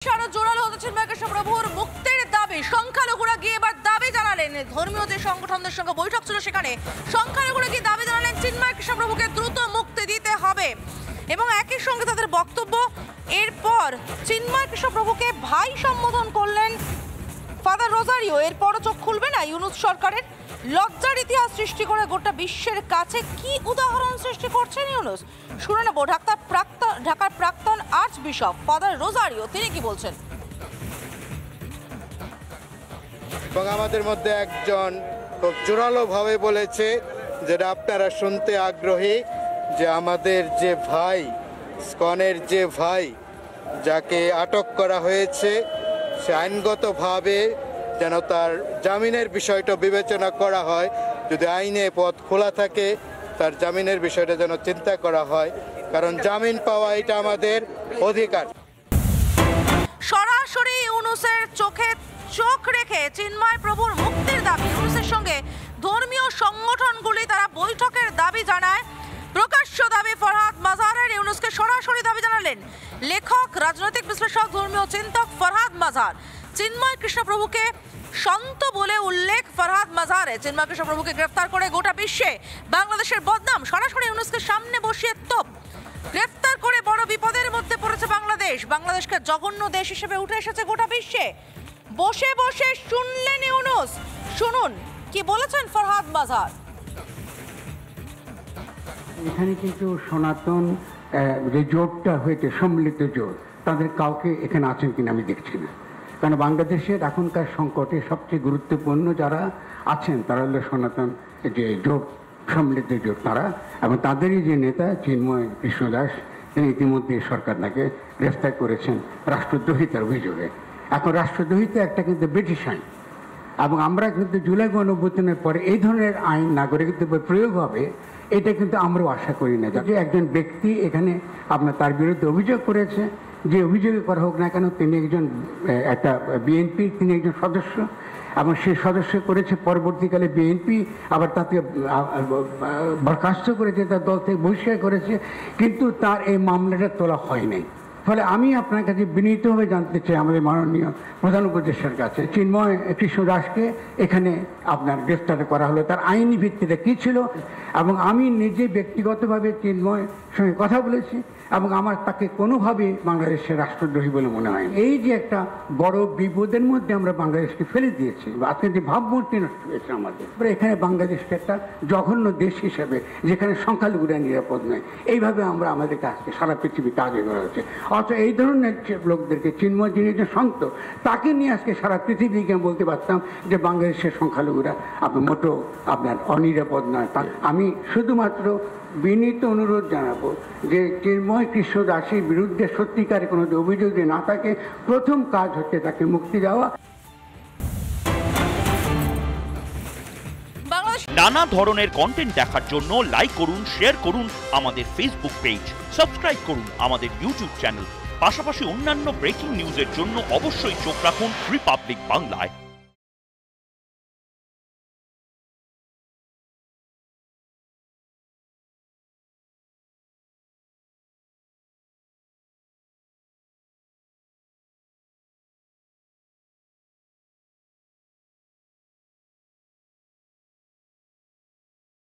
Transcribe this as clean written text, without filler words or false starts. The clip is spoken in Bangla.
সারা জোরালো হতে চিন্ময় কৃষ্ণপ্রভুর মুক্তির দাবি। সংখ্যালঘুরা গিয়ে এবার দাবি জানালেন, ধর্মীয় যে সংগঠনদের সঙ্গে বৈঠক ছিল সেখানে সংখ্যালঘুরা গিয়ে দাবি জানালেন চিন্ময় কৃষ্ণপ্রভুকে দ্রুত মুক্তি দিতে হবে এবং একই সঙ্গে তাদের বক্তব্য। এরপর চিন্ময় কৃষ্ণপ্রভুকে ভাই সম্বোধন করলেন ফাদার রোজারিও। এরপরও চোখ খুলবে না ইউনূস সরকারের। লজ্জার ইতিহাস সৃষ্টি করে গোটা বিশ্বের কাছে কি উদাহরণ সৃষ্টি করছেন ইউনূস, শুনে নেব ঢাকার প্রাক্তন আর্চ বিশপ ফাদার রোজারিও, তিনি কি বলছেন। এবং আমাদের মধ্যে একজন খুব জোরালোভাবে বলেছে, যেটা আপনারা শুনতে আগ্রহী, যে আমাদের যে ভাই, ইসকনের যে ভাই যাকে আটক করা হয়েছে, সে আইনগতভাবে যেন তার জামিনের বিষয়টা বিবেচনা করা হয়। যদি আইনে পথ খোলা থাকে, তার জামিনের বিষয়টা যেন চিন্তা করা হয়, কারণ জামিন পাওয়া এটা আমাদের অধিকার। সরাসরি ইউনূসের চোখে চোখ রেখে চিন্ময় প্রভুর মুক্তির দাবি। ইউনূসের সঙ্গে ধর্মীয় সংগঠনগুলি তারা বৈঠকের দাবি জানায়। প্রকাশ্য দাবি ফরহাদ মাজারের। ইউনূসকে সরাসরি দাবি জানালেন লেখক, রাজনৈতিক বিশ্লেষক, ধর্মীয় চিন্তক ফরহাদ মাজার। চিন্ময় কৃষ্ণপ্রভুকে সন্ত বলে উল্লেখ ফরহাদ মাজারে। চিন্ময় কৃষ্ণপ্রভুকে গ্রেফতার করে গোটা বিশ্বে বাংলাদেশের বদনাম। সরাসরি ইউনূসকে সামনে বসিয়ে তোপ। গ্রেফতার করে বড় বিপদের মধ্যে পড়েছে বাংলাদেশ। বাংলাদেশকে জঘন্য দেশ হিসেবে উঠে এসেছে গোটা বিশ্বে। বসে বসে শুনলেন ইউনূস। শুনুন কি বলেছেন ফরহাদ মাজার। এখানে কিন্তু সনাতন যে জোটটা হয়েছে, সম্মিলিত জোট, তাদের কাউকে এখানে আছেন কিনা আমি দেখছি না। কারণ বাংলাদেশের এখনকার সংকটে সবচেয়ে গুরুত্বপূর্ণ যারা আছেন তারা হলো সনাতন যে জোট, সম্মিলিত জোট তারা, এবং তাদেরই যে নেতা চিন্ময় কৃষ্ণদাস, তিনি ইতিমধ্যে সরকার তাকে গ্রেফতার করেছেন রাষ্ট্রদ্রোহিতার অভিযোগে। এখন রাষ্ট্রদ্রোহিতা একটা কিন্তু ব্রিটিশ আইন, এবং আমরা কিন্তু জুলাই গণঅভ্যুত্থানের পরে এই ধরনের আইন নাগরিকত্ব প্রয়োগ হবে, এটা কিন্তু আমরাও আশা করি না। যে একজন ব্যক্তি এখানে আপনার তার বিরুদ্ধে অভিযোগ করেছে, যে অভিযোগে করা হোক না কেন, তিনি একজন একটা বিএনপির তিনি একজন সদস্য, এবং সেই সদস্য করেছে, পরবর্তীকালে বিএনপি আবার তাকে বরখাস্ত করেছে, তার দল থেকে বহিষ্কার করেছে, কিন্তু তার এই মামলাটা তোলা হয় নাই। ফলে আমি আপনার কাছে বিনীতভাবে জানতে চাই আমাদের মাননীয় প্রধান উপদেষ্টার কাছে, চিন্ময় কৃষ্ণদাসকে এখানে আপনার গ্রেফতার করা হলো, তার আইনি ভিত্তিটা কী ছিল। এবং আমি নিজে ব্যক্তিগতভাবে চিন্ময়ের সঙ্গে কথা বলেছি, এবং আমার তাকে কোনোভাবে বাংলাদেশের রাষ্ট্রদ্রোহী বলে মনে হয়। এই যে একটা বড় বিপদের মধ্যে আমরা বাংলাদেশকে ফেলে দিয়েছি, আজকে যে ভাবমূর্তি নষ্ট হয়েছে আমাদের, এখানে বাংলাদেশকে একটা জঘন্য দেশ হিসেবে, যেখানে সংখ্যালঘুরা নিরাপদ নয়, এইভাবে আমরা আমাদের কাজকে সারা পৃথিবীতে আগে করা হচ্ছে। অথচ এই ধরনের লোকদেরকে, চিন্ময় যিনি যে সন্ত, তাকে নিয়ে আজকে সারা পৃথিবীকে বলতে পারতাম যে বাংলাদেশের সংখ্যালঘুরা আপনার মোটো আপনার অনিরাপদ নয়। আমি শুধুমাত্র বিনীত অনুরোধ জানাবো যে চিন্ময় কৃষ্ণদাসের বিরুদ্ধে সত্যিকারে কোনো অভিযোগ না থাকে, প্রথম কাজ হচ্ছে তাকে মুক্তি দেওয়া। নানা ধরনের কন্টেন্ট দেখার জন্য লাইক করুন, শেয়ার করুন আমাদের ফেসবুক পেজ, সাবস্ক্রাইব করুন আমাদের ইউটিউব চ্যানেল। পাশাপাশি অন্যান্য ব্রেকিং নিউজের জন্য অবশ্যই চোখ রাখুন রিপাবলিক বাংলায়।